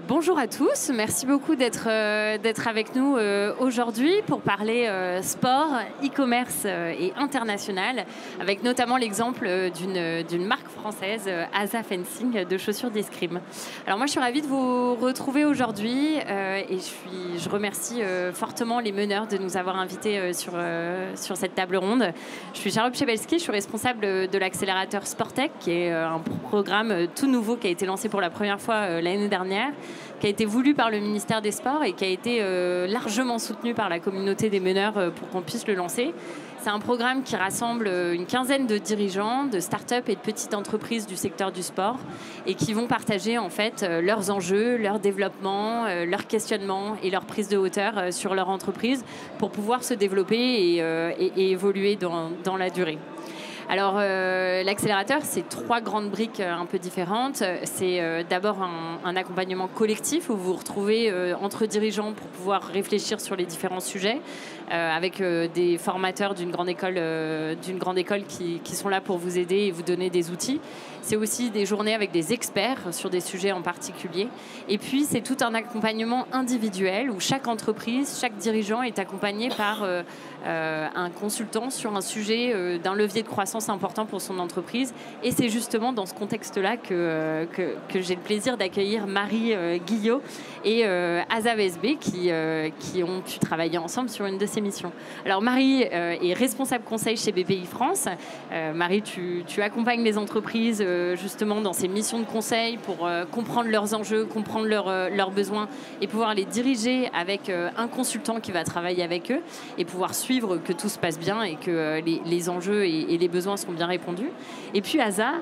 Bonjour à tous, merci beaucoup d'être avec nous aujourd'hui pour parler sport, e-commerce et international, avec notamment l'exemple d'une marque française, Asa Fencing, de chaussures d'escrime. Alors moi je suis ravie de vous retrouver aujourd'hui et je remercie fortement les meneurs de nous avoir invités sur cette table ronde. Je suis Charlotte Przebelski, je suis responsable de l'accélérateur Sportec, qui est un programme tout nouveau qui a été lancé pour la première fois l'année dernière, qui a été voulu par le ministère des Sports et qui a été largement soutenu par la communauté des meneurs pour qu'on puisse le lancer. C'est un programme qui rassemble une quinzaine de dirigeants, de start-up et de petites entreprises du secteur du sport et qui vont partager en fait leurs enjeux, leur développement, leurs questionnements et leur prise de hauteur sur leur entreprise pour pouvoir se développer et évoluer dans la durée. Alors, l'accélérateur, c'est 3 grandes briques un peu différentes. C'est d'abord un accompagnement collectif où vous vous retrouvez entre dirigeants pour pouvoir réfléchir sur les différents sujets avec des formateurs d'une grande école qui sont là pour vous aider et vous donner des outils. C'est aussi des journées avec des experts sur des sujets en particulier. Et puis, c'est tout un accompagnement individuel où chaque entreprise, chaque dirigeant est accompagné par un consultant sur un sujet d'un levier de croissance important pour son entreprise. Et c'est justement dans ce contexte-là que j'ai le plaisir d'accueillir Marie Guillot et Asa VSB qui ont pu travailler ensemble sur une de ces missions. Alors, Marie est responsable conseil chez BPI France. Marie, tu accompagnes les entreprises justement dans ces missions de conseil pour comprendre leurs enjeux, comprendre leurs besoins et pouvoir les diriger avec un consultant qui va travailler avec eux et pouvoir suivre que tout se passe bien et que les enjeux et les besoins sont bien répondus. Et puis Asa,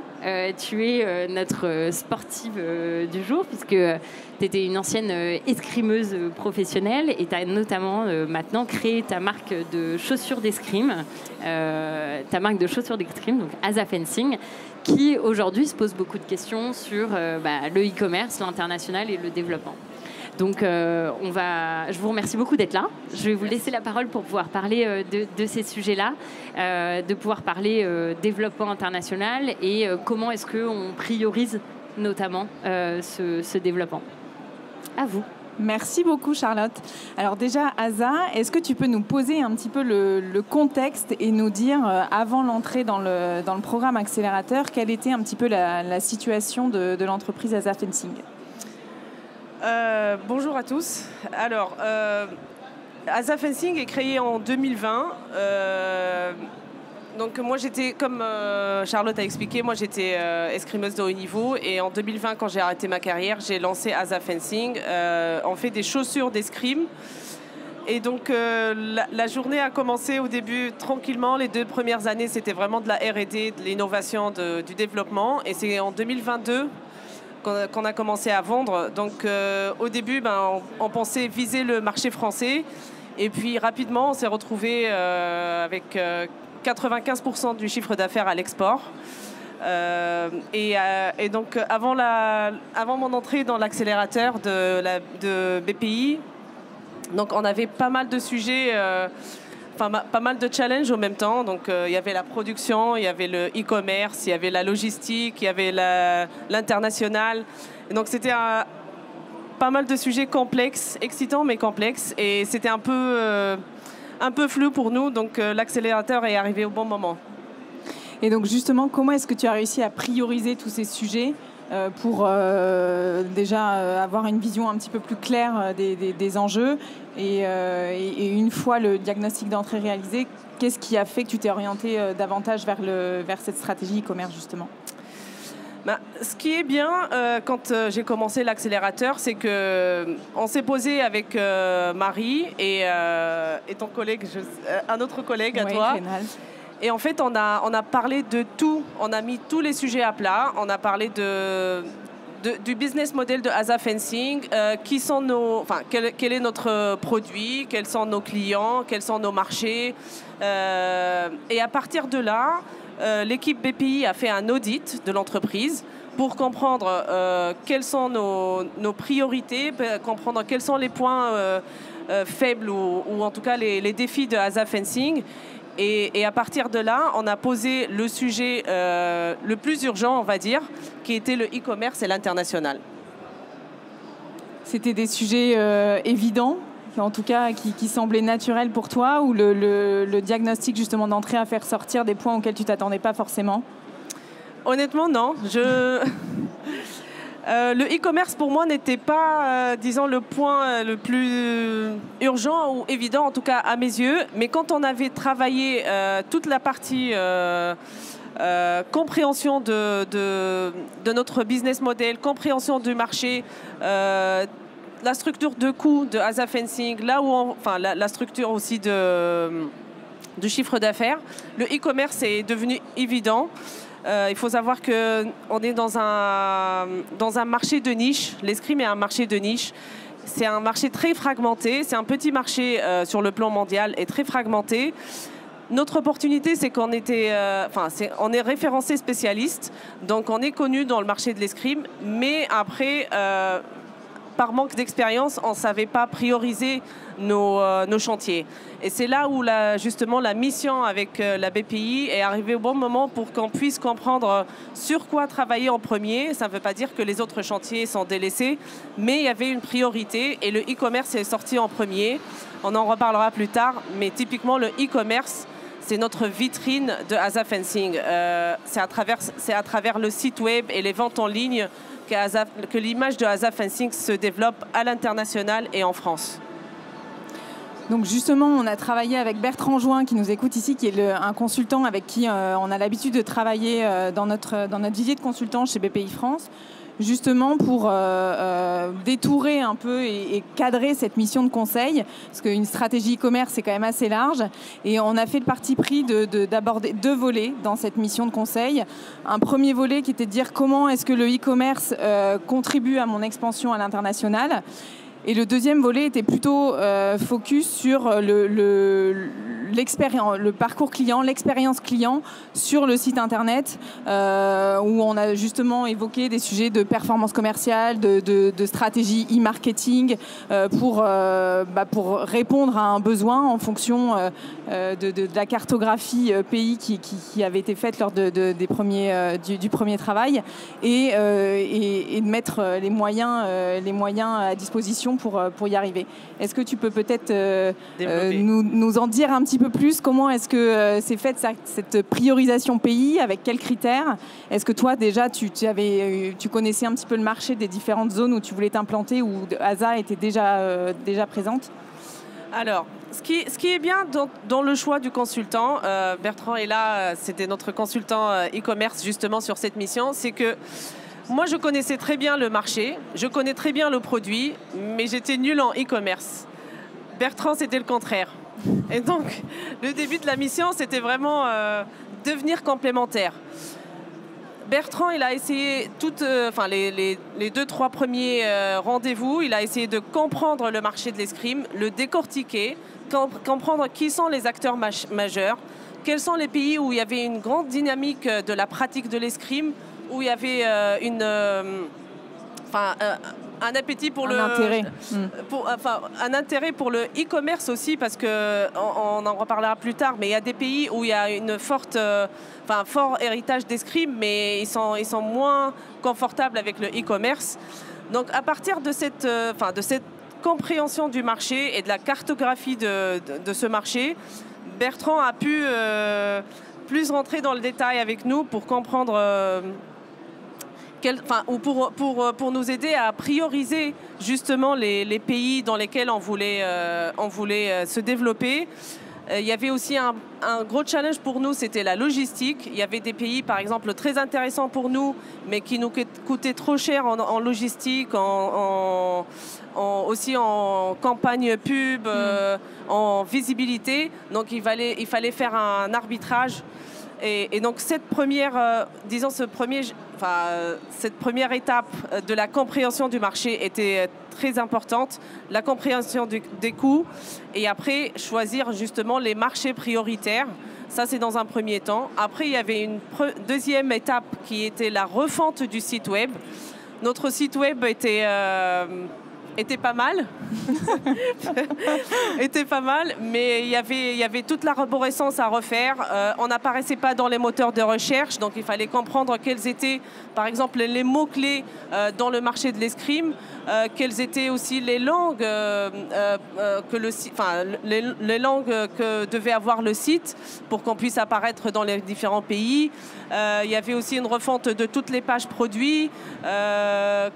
tu es notre sportive du jour puisque tu étais une ancienne escrimeuse professionnelle et tu as notamment maintenant créé ta marque de chaussures d'escrime, donc Asa Fencing, qui aujourd'hui se pose beaucoup de questions sur le e-commerce, l'international et le développement. Donc je vous remercie beaucoup d'être là. Je vais vous laisser la parole pour pouvoir parler de ces sujets-là, de pouvoir parler développement international et comment est-ce qu'on priorise notamment ce développement. À vous. Merci beaucoup Charlotte. Alors déjà Asa, est-ce que tu peux nous poser un petit peu le contexte et nous dire avant l'entrée dans le programme accélérateur, quelle était un petit peu la situation de l'entreprise Asa Fencing? Bonjour à tous. Alors, Asa Fencing est créé en 2020. Donc moi j'étais, comme Charlotte a expliqué, moi j'étais escrimeuse de haut niveau et en 2020 quand j'ai arrêté ma carrière, j'ai lancé Asa Fencing. On fait des chaussures d'escrime et donc la journée a commencé au début tranquillement. Les 2 premières années c'était vraiment de la R&D, de l'innovation, du développement et c'est en 2022 qu'on a commencé à vendre. Donc au début on pensait viser le marché français et puis rapidement on s'est retrouvé avec 95% du chiffre d'affaires à l'export. Et donc, avant mon entrée dans l'accélérateur de BPI, donc on avait pas mal de sujets, pas mal de challenges en même temps. Donc, il y avait la production, il y avait le e-commerce, il y avait la logistique, il y avait l'international. Donc, c'était pas mal de sujets complexes, excitants mais complexes. Et c'était un peu flou pour nous, donc l'accélérateur est arrivé au bon moment. Et donc justement, comment est-ce que tu as réussi à prioriser tous ces sujets pour déjà avoir une vision un petit peu plus claire des enjeux et une fois le diagnostic d'entrée réalisé, qu'est-ce qui a fait que tu t'es orienté davantage vers cette stratégie e-commerce justement? Ce qui est bien quand j'ai commencé l'accélérateur, c'est qu'on s'est posé avec Marie et ton collègue, un autre collègue à toi. Rénal. Et en fait, on a parlé de tout. On a mis tous les sujets à plat. On a parlé du business model de Asa Fencing, quel est notre produit, quels sont nos clients, quels sont nos marchés. Et à partir de là, l'équipe BPI a fait un audit de l'entreprise pour comprendre quelles sont nos priorités, comprendre quels sont les points faibles ou en tout cas les défis de Asa Fencing. Et à partir de là, on a posé le sujet le plus urgent, on va dire, qui était le e-commerce et l'international. c'était des sujets évidents, en tout cas qui semblaient naturels pour toi, ou le diagnostic justement d'entrée à faire sortir des points auxquels tu ne t'attendais pas forcément? Honnêtement, non. Le e-commerce, pour moi, n'était pas, disons, le point le plus urgent ou évident, en tout cas à mes yeux. Mais quand on avait travaillé toute la partie compréhension de notre business model, compréhension du marché, la structure de coûts de ASA Fencing, la structure aussi du chiffre d'affaires, le e-commerce est devenu évident. Il faut savoir qu'on est dans un marché de niche. L'escrime est un marché de niche. C'est un marché très fragmenté. C'est un petit marché sur le plan mondial et très fragmenté. Notre opportunité, c'est qu'on on est référencé spécialiste. Donc, on est connu dans le marché de l'escrime. Mais après, par manque d'expérience, on ne savait pas prioriser nos chantiers. Et c'est là où justement la mission avec la BPI est arrivée au bon moment pour qu'on puisse comprendre sur quoi travailler en premier. Ça ne veut pas dire que les autres chantiers sont délaissés, mais il y avait une priorité et le e-commerce est sorti en premier. On en reparlera plus tard, mais typiquement le e-commerce, c'est notre vitrine de ASA Fencing. C'est à travers le site web et les ventes en ligne que l'image de ASA Fencing se développe à l'international et en France. Donc justement, on a travaillé avec Bertrand Join, qui nous écoute ici, qui est un consultant avec qui on a l'habitude de travailler dans notre vivier de consultants chez BPI France, justement pour détourer un peu et cadrer cette mission de conseil, parce qu'une stratégie e-commerce, c'est quand même assez large. Et on a fait le parti pris d'aborder 2 volets dans cette mission de conseil. Un premier volet qui était de dire comment est-ce que le e-commerce contribue à mon expansion à l'international. Et le deuxième volet était plutôt focus sur le parcours client, l'expérience client sur le site internet, où on a justement évoqué des sujets de performance commerciale, de stratégie e-marketing, pour répondre à un besoin en fonction de la cartographie pays qui avait été faite lors du premier travail, et de mettre les moyens à disposition pour y arriver. Est-ce que tu peux peut-être nous en dire un petit peu plus? Comment est-ce que c'est fait cette priorisation pays? Avec quels critères? Est-ce que toi, déjà, tu connaissais un petit peu le marché des différentes zones où tu voulais t'implanter, où ASA était déjà présente? Alors, ce qui est bien dans le choix du consultant, Bertrand est là, c'était notre consultant e-commerce justement sur cette mission, c'est que moi, je connaissais très bien le marché, je connais très bien le produit, mais j'étais nulle en e-commerce. Bertrand, c'était le contraire. Et donc, le début de la mission, c'était vraiment devenir complémentaire. Bertrand, il a essayé les 2-3 premiers rendez-vous, il a essayé de comprendre le marché de l'escrime, le décortiquer, comprendre qui sont les acteurs majeurs, quels sont les pays où il y avait une grande dynamique de la pratique de l'escrime, où il y avait un appétit pour un intérêt pour le e-commerce aussi, parce qu'on en reparlera plus tard, mais il y a des pays où il y a un fort héritage d'escrime, mais ils sont moins confortables avec le e-commerce. Donc à partir de cette compréhension du marché et de la cartographie de ce marché, Bertrand a pu plus rentrer dans le détail avec nous pour comprendre pour nous aider à prioriser justement les pays dans lesquels on voulait se développer. Il y avait aussi un gros challenge pour nous, c'était la logistique. Il y avait des pays, par exemple, très intéressants pour nous, mais qui nous coûtaient trop cher en logistique, aussi en campagne pub, en visibilité. Donc il fallait faire un arbitrage. Et donc cette première étape de la compréhension du marché était très importante, la compréhension des coûts, et après choisir justement les marchés prioritaires. Ça, c'est dans un premier temps. Après, il y avait une deuxième étape qui était la refonte du site web. Notre site web était était pas mal. Était pas mal, mais il y avait toute l'arborescence à refaire. On n'apparaissait pas dans les moteurs de recherche, donc il fallait comprendre quels étaient, par exemple, les mots-clés dans le marché de l'escrime, quelles étaient aussi les langues, les langues que devait avoir le site pour qu'on puisse apparaître dans les différents pays. Il y avait aussi une refonte de toutes les pages produits, faire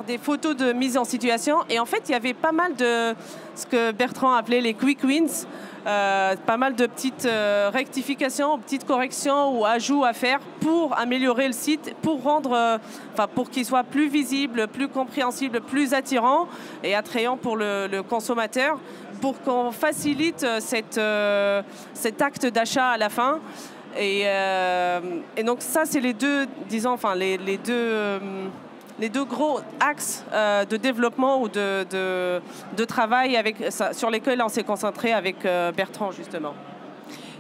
des photos de mise en situation. Et en fait, il y avait pas mal de ce que Bertrand appelait les quick wins, pas mal de petites rectifications, petites corrections ou ajouts à faire pour améliorer le site, pour rendre, pour qu'il soit plus visible, plus compréhensible, plus attirant et attrayant pour le consommateur, pour qu'on facilite cet acte d'achat à la fin. Et donc ça, c'est les deux, disons, les deux gros axes de développement ou de travail sur lesquels on s'est concentré avec Bertrand, justement.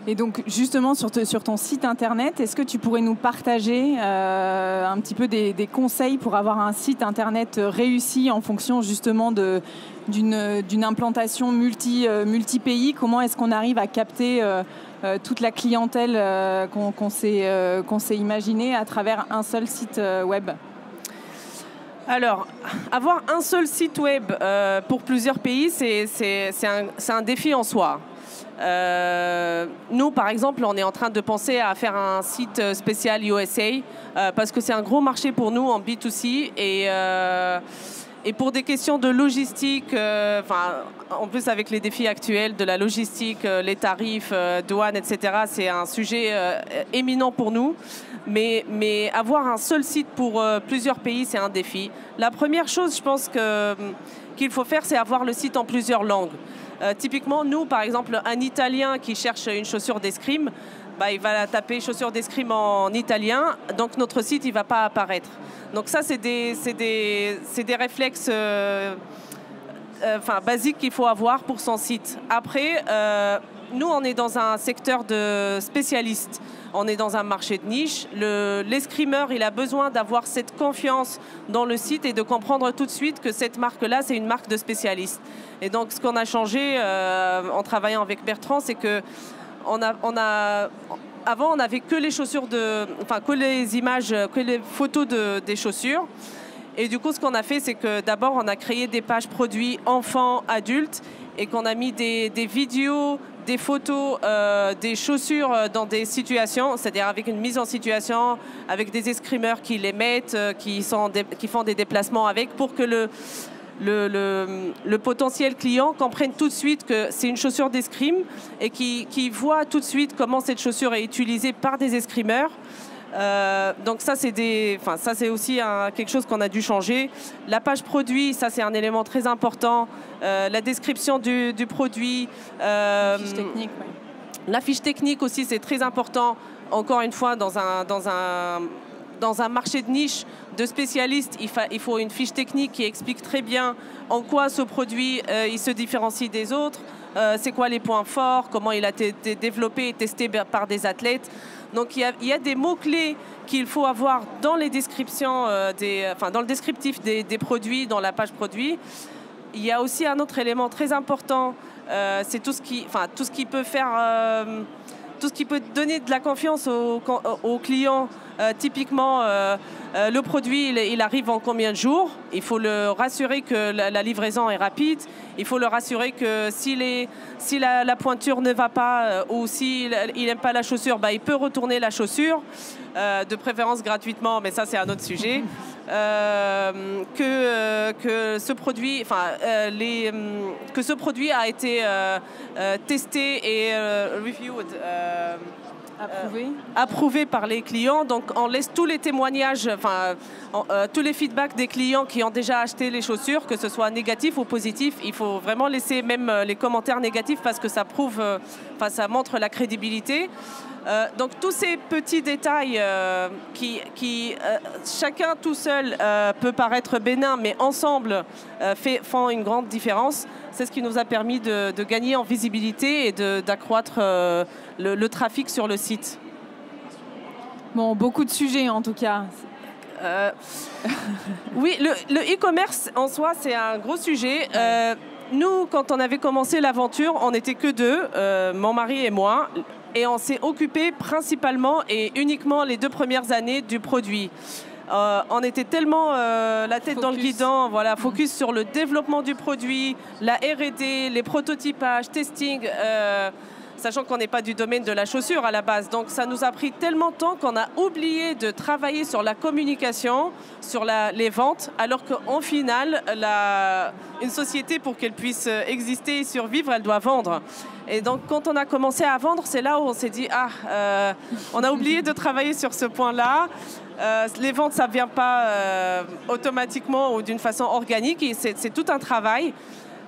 Et donc, justement, sur ton site internet, est-ce que tu pourrais nous partager un petit peu des conseils pour avoir un site internet réussi en fonction, justement, d'une implantation multi-pays? Comment est-ce qu'on arrive à capter toute la clientèle qu'on s'est imaginée à travers un seul site web? Alors, avoir un seul site web pour plusieurs pays, c'est un défi en soi. Nous, par exemple, on est en train de penser à faire un site spécial USA parce que c'est un gros marché pour nous en B2C et pour des questions de logistique, en plus avec les défis actuels de la logistique, les tarifs, douanes, etc., c'est un sujet éminent pour nous. Mais avoir un seul site pour plusieurs pays, c'est un défi. La première chose, je pense qu'il faut faire, c'est avoir le site en plusieurs langues. Typiquement, nous, par exemple, un Italien qui cherche une chaussure d'escrime, il va taper chaussure d'escrime en italien, donc notre site, il ne va pas apparaître. Donc ça, c'est des réflexes basiques qu'il faut avoir pour son site. Après, nous, on est dans un secteur de spécialistes. On est dans un marché de niche. L'escrimeur, il a besoin d'avoir cette confiance dans le site et de comprendre tout de suite que cette marque-là, c'est une marque de spécialiste. Et donc, ce qu'on a changé en travaillant avec Bertrand, c'est que avant, on n'avait que les chaussures que les images, que les photos des chaussures. Et du coup, ce qu'on a fait, c'est que d'abord, on a créé des pages produits enfants, adultes, et qu'on a mis des vidéos, des photos des chaussures dans des situations, c'est-à-dire avec une mise en situation, avec des escrimeurs qui les mettent, qui font des déplacements avec, pour que le potentiel client comprenne tout de suite que c'est une chaussure d'escrime et qui voit tout de suite comment cette chaussure est utilisée par des escrimeurs. Donc ça, c'est aussi quelque chose qu'on a dû changer. La page produit, ça c'est un élément très important. La description du produit. La fiche technique, oui. La fiche technique aussi, c'est très important. Encore une fois, dans un marché de niche de spécialistes, il faut une fiche technique qui explique très bien en quoi ce produit il se différencie des autres, c'est quoi les points forts, comment il a été développé et testé par des athlètes. Donc il y a des mots-clés qu'il faut avoir dans les descriptions, dans le descriptif des produits, dans la page produit. Il y a aussi un autre élément très important, c'est tout ce qui peut faire... tout ce qui peut donner de la confiance aux clients. Typiquement, le produit, il arrive en combien de jours? Il faut le rassurer que la livraison est rapide. Il faut le rassurer que si la pointure ne va pas ou s'il n'aime pas la chaussure, il peut retourner la chaussure, de préférence gratuitement, mais ça, c'est un autre sujet. Que ce produit a été testé et reviewed, approuvé par les clients. Donc on laisse tous les témoignages, tous les feedbacks des clients qui ont déjà acheté les chaussures, que ce soit négatif ou positif. Il faut vraiment laisser même les commentaires négatifs parce que ça prouve, ça montre la crédibilité. Donc tous ces petits détails qui chacun tout seul peut paraître bénin, mais ensemble font une grande différence. C'est ce qui nous a permis de gagner en visibilité et d'accroître le trafic sur le site. Bon, beaucoup de sujets en tout cas. Oui, le e-commerce en soi, c'est un gros sujet. Nous, quand on avait commencé l'aventure, on n'était que deux, mon mari et moi, et on s'est occupé principalement et uniquement les 2 premières années du produit. On était tellement la tête dans le guidon, voilà, focus sur le développement du produit, la R&D, les prototypages, testing, sachant qu'on n'est pas du domaine de la chaussure à la base. Donc ça nous a pris tellement de temps qu'on a oublié de travailler sur la communication, sur les ventes, alors qu'en final, une société, pour qu'elle puisse exister et survivre, elle doit vendre. Et donc quand on a commencé à vendre, c'est là où on s'est dit, on a oublié de travailler sur ce point-là. Les ventes, ça ne vient pas automatiquement ou d'une façon organique, et c'est tout un travail.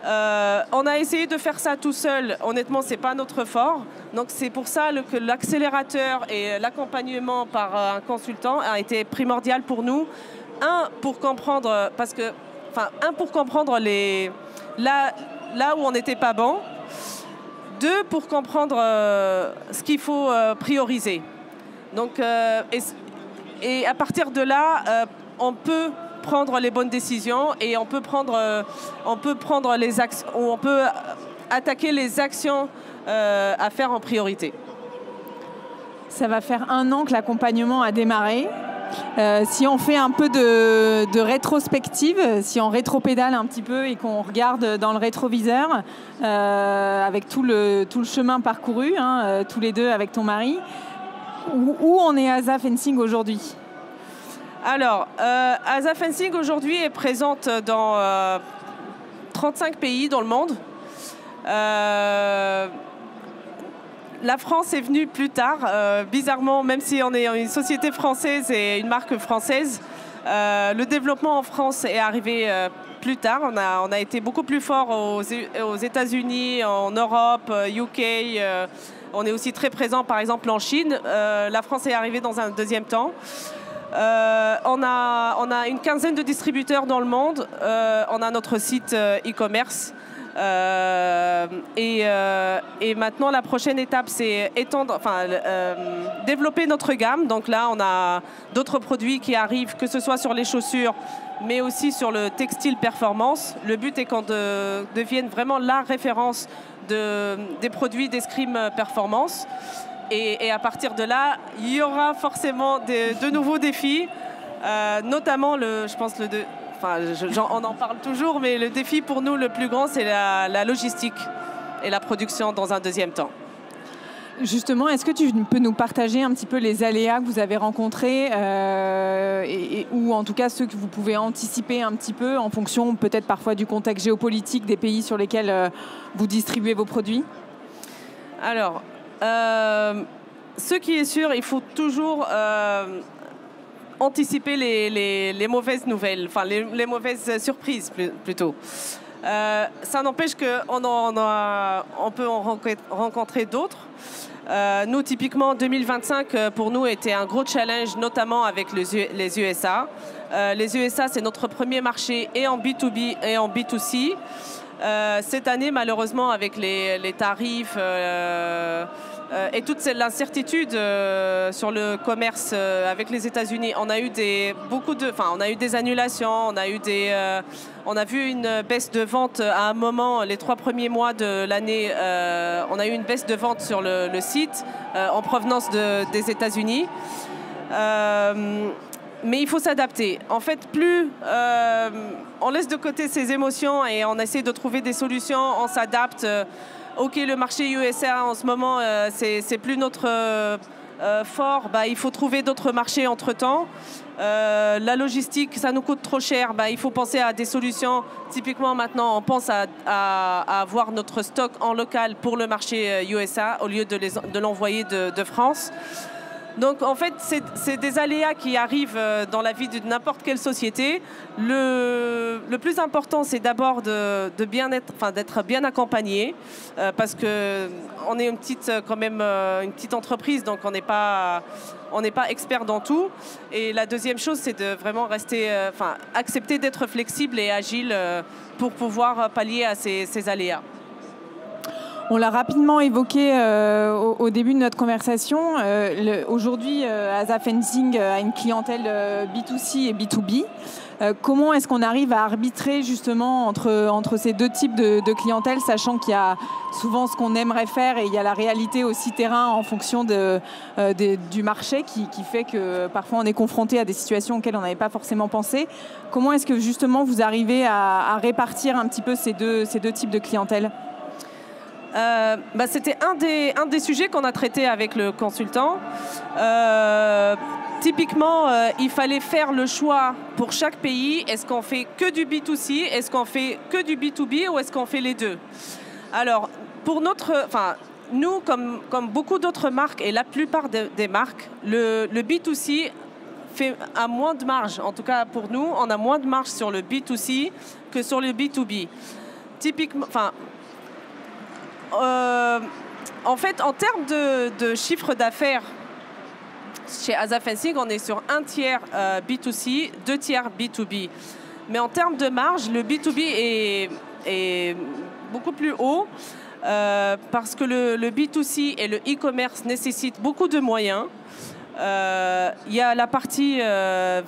On a essayé de faire ça tout seul. Honnêtement, ce n'est pas notre fort. Donc c'est pour ça que l'accélérateur et l'accompagnement par un consultant a été primordial pour nous. Pour comprendre, pour comprendre là où on n'était pas bon. 2, pour comprendre ce qu'il faut prioriser. Donc, et à partir de là, on peut prendre les bonnes décisions et on peut prendre les actions, on peut attaquer les actions à faire en priorité. Ça va faire 1 an que l'accompagnement a démarré. Si on fait un peu de rétrospective, si on rétropédale un petit peu et qu'on regarde dans le rétroviseur, avec tout le chemin parcouru, tous les deux avec ton mari, où on est ASA Fencing aujourd'hui? Alors, ASA Fencing aujourd'hui est présente dans 35 pays dans le monde. La France est venue plus tard, bizarrement, même si on est une société française et une marque française. Le développement en France est arrivé plus tard. On a été beaucoup plus fort aux États-Unis, en Europe, UK. On est aussi très présent, par exemple, en Chine. La France est arrivée dans un deuxième temps. On a une quinzaine de distributeurs dans le monde. On a notre site e-commerce. Et maintenant, la prochaine étape, c'est développer notre gamme. Donc là, on a d'autres produits qui arrivent, que ce soit sur les chaussures, mais aussi sur le textile performance. Le but est qu'on devienne vraiment la référence des produits d'escrime performance. Et à partir de là, il y aura forcément de nouveaux défis, notamment, on en parle toujours, mais le défi pour nous le plus grand, c'est la logistique et la production dans un deuxième temps. Justement, est-ce que tu peux nous partager un petit peu les aléas que vous avez rencontrés ou en tout cas ceux que vous pouvez anticiper un petit peu en fonction peut-être parfois du contexte géopolitique des pays sur lesquels vous distribuez vos produits? Alors, ce qui est sûr, il faut toujours anticiper les mauvaises nouvelles, enfin les mauvaises surprises plutôt. Ça n'empêche qu'on peut en rencontrer d'autres. Nous, typiquement, 2025, pour nous, était un gros challenge, notamment avec les USA. Les USA, c'est notre premier marché et en B2B et en B2C. Cette année, malheureusement, avec les tarifs et toute l'incertitude sur le commerce avec les États-Unis, on a eu des annulations, on a vu une baisse de vente à un moment, les 3 premiers mois de l'année, on a eu une baisse de vente sur le site en provenance des États-Unis. Mais il faut s'adapter. En fait, plus on laisse de côté ses émotions et on essaie de trouver des solutions, on s'adapte. Ok, le marché USA en ce moment, c'est plus notre fort. Il faut trouver d'autres marchés entre-temps. La logistique, ça nous coûte trop cher. Il faut penser à des solutions. Typiquement, maintenant, on pense à avoir notre stock en local pour le marché USA au lieu de l'envoyer de France. Donc en fait, c'est des aléas qui arrivent dans la vie de n'importe quelle société. Le plus important, c'est d'abord d'être bien accompagné, parce qu'on est une petite entreprise, donc on n'est pas expert dans tout. Et la deuxième chose, c'est de vraiment accepter d'être flexible et agile pour pouvoir pallier à ces aléas. On l'a rapidement évoqué au début de notre conversation. Aujourd'hui, ASA Fencing a une clientèle B2C et B2B. Comment est-ce qu'on arrive à arbitrer justement entre ces deux types de clientèle, sachant qu'il y a souvent ce qu'on aimerait faire et il y a la réalité aussi terrain en fonction du marché qui fait que parfois on est confronté à des situations auxquelles on n'avait pas forcément pensé. Comment est-ce que justement vous arrivez à répartir un petit peu ces deux types de clientèle ? C'était un des sujets qu'on a traité avec le consultant. Typiquement, il fallait faire le choix pour chaque pays. Est-ce qu'on fait que du B2C? Est-ce qu'on fait que du B2B? Ou est-ce qu'on fait les deux? Alors, nous, comme beaucoup d'autres marques et la plupart des marques, le B2C a moins de marge. En tout cas, pour nous, on a moins de marge sur le B2C que sur le B2B. Typiquement, en fait, en termes de chiffre d'affaires, chez ASA Fencing, on est sur 1 tiers B2C, 2 tiers B2B. Mais en termes de marge, le B2B est beaucoup plus haut parce que le B2C et le e-commerce nécessitent beaucoup de moyens. Il y a la partie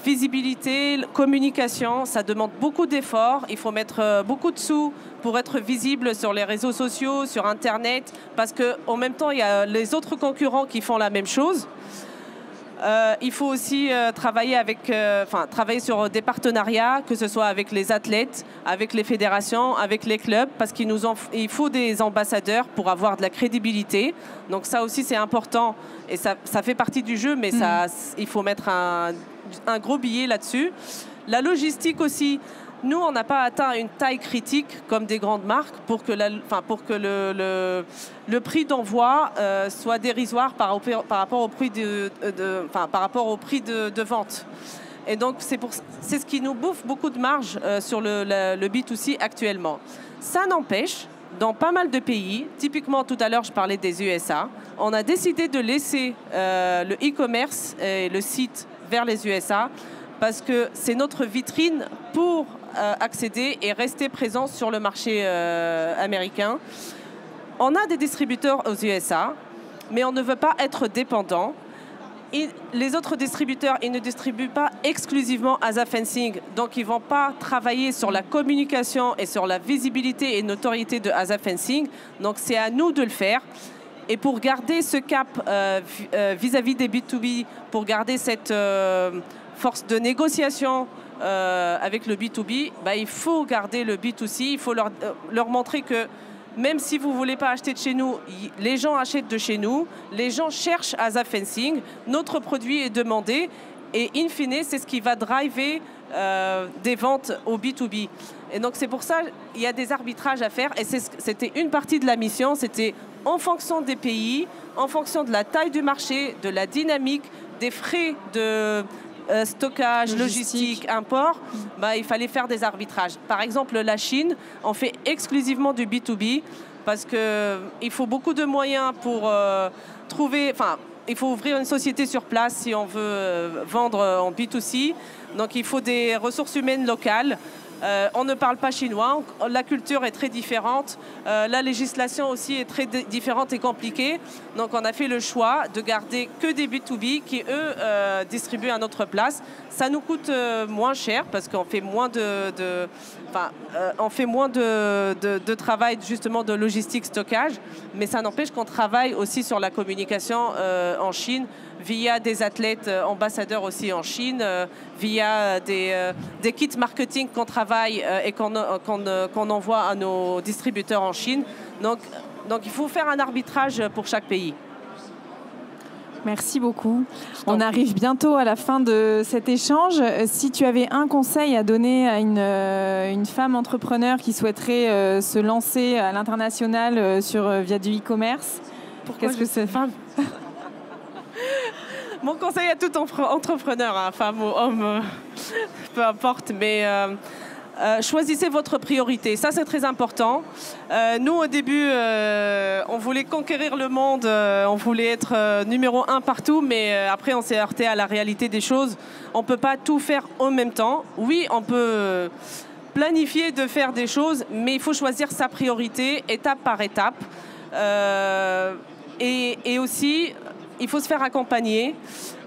visibilité, communication, ça demande beaucoup d'efforts. Il faut mettre beaucoup de sous pour être visible sur les réseaux sociaux, sur Internet, parce qu'en même temps, il y a les autres concurrents qui font la même chose. Il faut aussi travailler sur des partenariats, que ce soit avec les athlètes, avec les fédérations, avec les clubs, parce il faut des ambassadeurs pour avoir de la crédibilité. Donc ça aussi, c'est important et ça fait partie du jeu, mais il faut mettre un gros billet là-dessus. La logistique aussi. Nous, on n'a pas atteint une taille critique comme des grandes marques pour que le prix d'envoi soit dérisoire par rapport au prix de vente. Et donc, c'est ce qui nous bouffe beaucoup de marge sur le B2C actuellement. Ça n'empêche, dans pas mal de pays, typiquement tout à l'heure, je parlais des USA, on a décidé de laisser le e-commerce et le site vers les USA parce que c'est notre vitrine pour accéder et rester présent sur le marché américain. On a des distributeurs aux USA, mais on ne veut pas être dépendant. Et les autres distributeurs, ils ne distribuent pas exclusivement ASA Fencing, donc ils ne vont pas travailler sur la communication et sur la visibilité et notoriété de ASA Fencing. Donc c'est à nous de le faire. Et pour garder ce cap vis-à-vis des B2B, pour garder cette force de négociation avec le B2B, il faut garder le B2C, il faut leur montrer que même si vous ne voulez pas acheter de chez nous, les gens achètent de chez nous, les gens cherchent ASA Fencing, notre produit est demandé et in fine, c'est ce qui va driver des ventes au B2B. Et donc c'est pour ça qu'il y a des arbitrages à faire et c'était une partie de la mission, c'était en fonction des pays, en fonction de la taille du marché, de la dynamique, des frais de stockage, logistique, import, il fallait faire des arbitrages. Par exemple, la Chine, on fait exclusivement du B2B parce qu'il faut beaucoup de moyens pour il faut ouvrir une société sur place si on veut vendre en B2C. Donc il faut des ressources humaines locales. On ne parle pas chinois, la culture est très différente, la législation aussi est très différente et compliquée. Donc on a fait le choix de garder que des B2B qui, eux, distribuent à notre place. Ça nous coûte moins cher parce qu'on fait moins de travail justement de logistique, stockage, mais ça n'empêche qu'on travaille aussi sur la communication en Chine via des athlètes ambassadeurs aussi en Chine, via des kits marketing qu'on travaille et qu'on envoie à nos distributeurs en Chine. Donc il faut faire un arbitrage pour chaque pays. Merci beaucoup. On arrive bientôt à la fin de cet échange. Si tu avais un conseil à donner à une femme entrepreneur qui souhaiterait se lancer à l'international via du e-commerce, qu'est-ce que c'est? Mon conseil à tout entrepreneur, femme ou homme, peu importe, mais choisissez votre priorité. Ça, c'est très important. Nous, au début, on voulait conquérir le monde, on voulait être numéro 1 partout, mais après, on s'est heurté à la réalité des choses. On ne peut pas tout faire en même temps. Oui, on peut planifier de faire des choses, mais il faut choisir sa priorité, étape par étape. Et aussi, il faut se faire accompagner.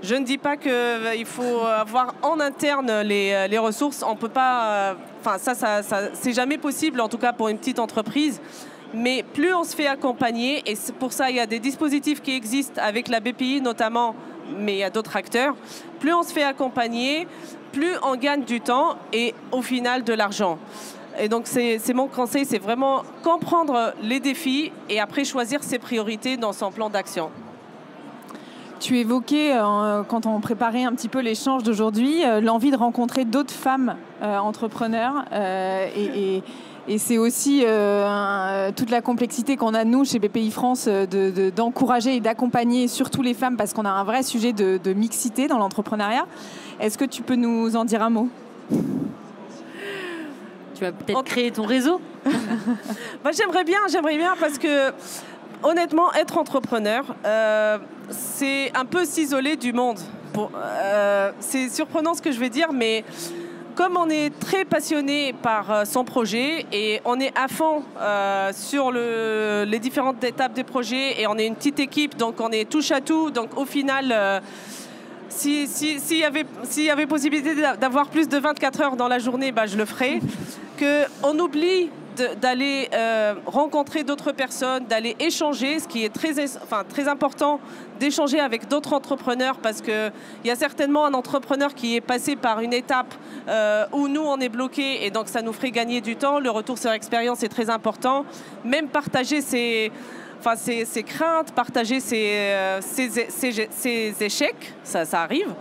Je ne dis pas qu'il faut avoir en interne les ressources. On peut pas... ça c'est jamais possible, en tout cas pour une petite entreprise. Mais plus on se fait accompagner, et pour ça, il y a des dispositifs qui existent avec la BPI notamment, mais il y a d'autres acteurs. Plus on se fait accompagner, plus on gagne du temps et au final de l'argent. Et donc, c'est mon conseil, c'est vraiment comprendre les défis et après choisir ses priorités dans son plan d'action. Tu évoquais, quand on préparait un petit peu l'échange d'aujourd'hui, l'envie de rencontrer d'autres femmes entrepreneurs. Et c'est aussi toute la complexité qu'on a, nous, chez BPI France, d'encourager et d'accompagner surtout les femmes, parce qu'on a un vrai sujet de mixité dans l'entrepreneuriat. Est-ce que tu peux nous en dire un mot ? Tu vas peut-être créer ton réseau. J'aimerais bien parce que, honnêtement, être entrepreneur, c'est un peu s'isoler du monde. C'est surprenant ce que je vais dire, mais comme on est très passionné par son projet et on est à fond sur les différentes étapes des projets et on est une petite équipe, donc on est touche à tout, donc au final... S'il y avait possibilité d'avoir plus de 24 heures dans la journée, je le ferais. Qu'on oublie d'aller rencontrer d'autres personnes, d'aller échanger, ce qui est très important, d'échanger avec d'autres entrepreneurs, parce qu'il y a certainement un entrepreneur qui est passé par une étape où nous, on est bloqué, et donc ça nous ferait gagner du temps. Le retour sur expérience est très important. Même partager ses craintes, partager ses échecs, ça arrive.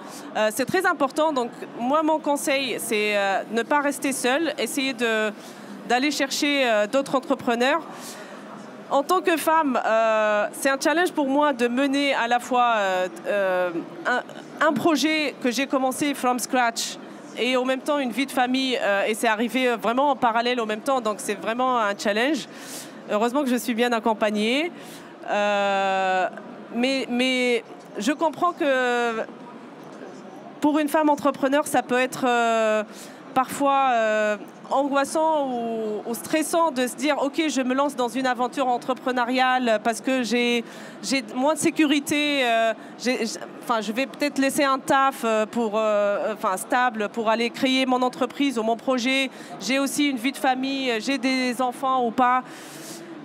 C'est très important. Donc, moi, mon conseil, c'est ne pas rester seul, essayer d'aller chercher d'autres entrepreneurs. En tant que femme, c'est un challenge pour moi de mener à la fois un projet que j'ai commencé from scratch et en même temps une vie de famille. Et c'est arrivé vraiment en parallèle en même temps. Donc, c'est vraiment un challenge. Heureusement que je suis bien accompagnée. Mais je comprends que pour une femme entrepreneur, ça peut être parfois angoissant ou stressant de se dire « Ok, je me lance dans une aventure entrepreneuriale parce que j'ai moins de sécurité. Je vais peut-être laisser un taf stable pour aller créer mon entreprise ou mon projet. J'ai aussi une vie de famille, j'ai des enfants ou pas. »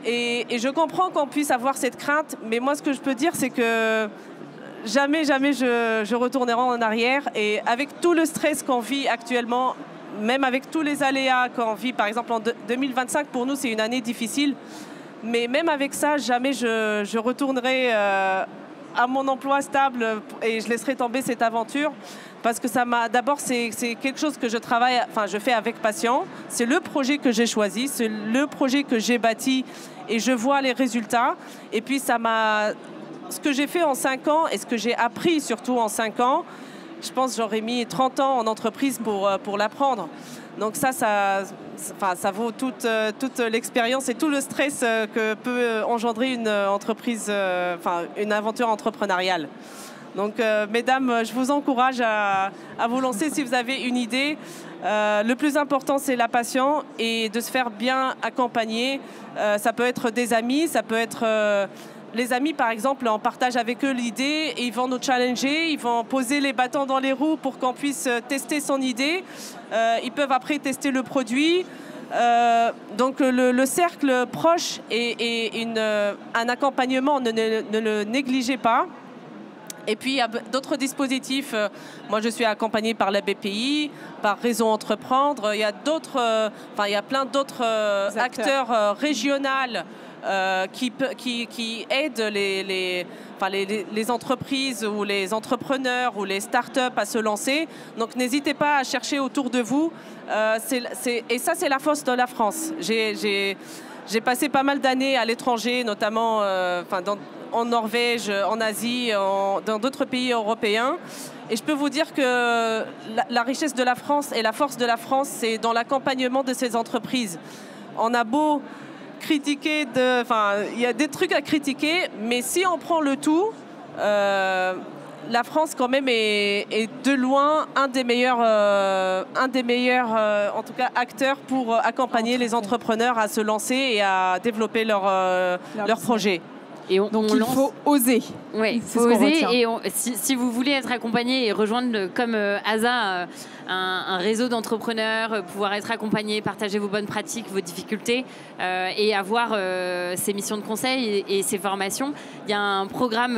Et je comprends qu'on puisse avoir cette crainte, mais moi, ce que je peux dire, c'est que jamais je retournerai en arrière. Et avec tout le stress qu'on vit actuellement, même avec tous les aléas qu'on vit, par exemple en 2025, pour nous, c'est une année difficile. Mais même avec ça, jamais je retournerai à mon emploi stable et je laisserai tomber cette aventure. Parce que d'abord, c'est quelque chose que je fais avec passion. C'est le projet que j'ai choisi, c'est le projet que j'ai bâti et je vois les résultats. Et puis, ce que j'ai fait en 5 ans et ce que j'ai appris surtout en 5 ans, je pense que j'aurais mis 30 ans en entreprise pour l'apprendre. Donc ça vaut toute l'expérience et tout le stress que peut engendrer une entreprise, une aventure entrepreneuriale. Donc, mesdames, je vous encourage à vous lancer si vous avez une idée. Le plus important, c'est la passion et de se faire bien accompagner. Ça peut être des amis, ça peut être... les amis, par exemple, on partage avec eux l'idée et ils vont nous challenger, ils vont poser les bâtons dans les roues pour qu'on puisse tester son idée. Ils peuvent après tester le produit. Donc, le cercle proche et un accompagnement, ne le négligez pas. Et puis, il y a d'autres dispositifs. Moi, je suis accompagnée par la BPI, par Réseau Entreprendre. Il y a plein d'autres acteurs régionaux qui aident les entreprises ou les entrepreneurs ou les startups à se lancer. Donc, n'hésitez pas à chercher autour de vous. Et ça, c'est la force de la France. J'ai passé pas mal d'années à l'étranger, notamment en Norvège, en Asie, dans d'autres pays européens. Et je peux vous dire que la richesse de la France et la force de la France, c'est dans l'accompagnement de ces entreprises. On a beau critiquer, il y a des trucs à critiquer, mais si on prend le tout, la France quand même est de loin un des meilleurs en tout cas acteurs pour accompagner les entrepreneurs à se lancer et à développer leur projet. Et donc il faut oser. Oui, il faut oser. Et si vous voulez être accompagné et rejoindre comme ASA un réseau d'entrepreneurs, pouvoir être accompagné, partager vos bonnes pratiques, vos difficultés et avoir ces missions de conseil et ces formations, il y a un programme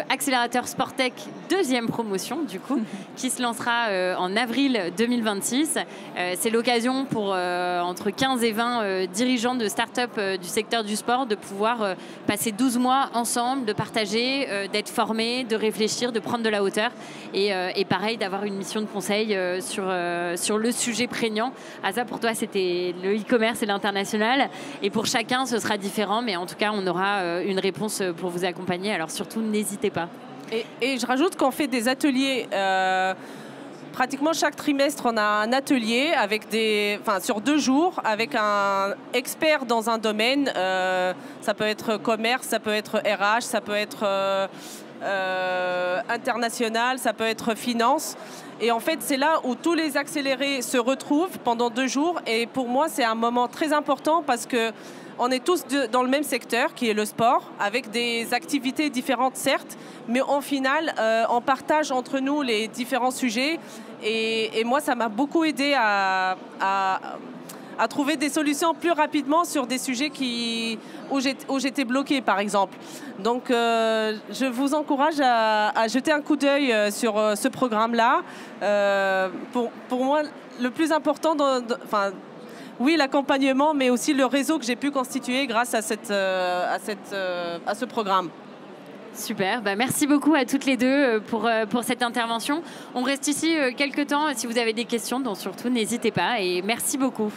accélérateur Sportec deuxième promotion du coup qui se lancera en avril 2026. C'est l'occasion pour entre 15 et 20 dirigeants de start-up du secteur du sport de pouvoir passer 12 mois ensemble, de partager, d'être formés, de réfléchir, de prendre de la hauteur et pareil d'avoir une mission de conseil sur le sujet prégnant. Asa, pour toi c'était le e-commerce et l'international et pour chacun ce sera différent mais en tout cas on aura une réponse pour vous accompagner, alors surtout n'hésitez pas. Et je rajoute qu'on fait des ateliers pratiquement chaque trimestre, on a un atelier sur 2 jours avec un expert dans un domaine. Ça peut être commerce, ça peut être RH, ça peut être international, ça peut être finance. Et en fait, c'est là où tous les accélérés se retrouvent pendant 2 jours. Et pour moi, c'est un moment très important parce que on est tous dans le même secteur, qui est le sport, avec des activités différentes, certes, mais en final, on partage entre nous les différents sujets. Et moi, ça m'a beaucoup aidé à trouver des solutions plus rapidement sur des sujets où j'étais bloquée, par exemple. Donc, je vous encourage à jeter un coup d'œil sur ce programme-là. Pour moi, le plus important, oui, l'accompagnement, mais aussi le réseau que j'ai pu constituer grâce à ce programme. Super, merci beaucoup à toutes les deux pour cette intervention. On reste ici quelques temps si vous avez des questions, donc surtout n'hésitez pas et merci beaucoup.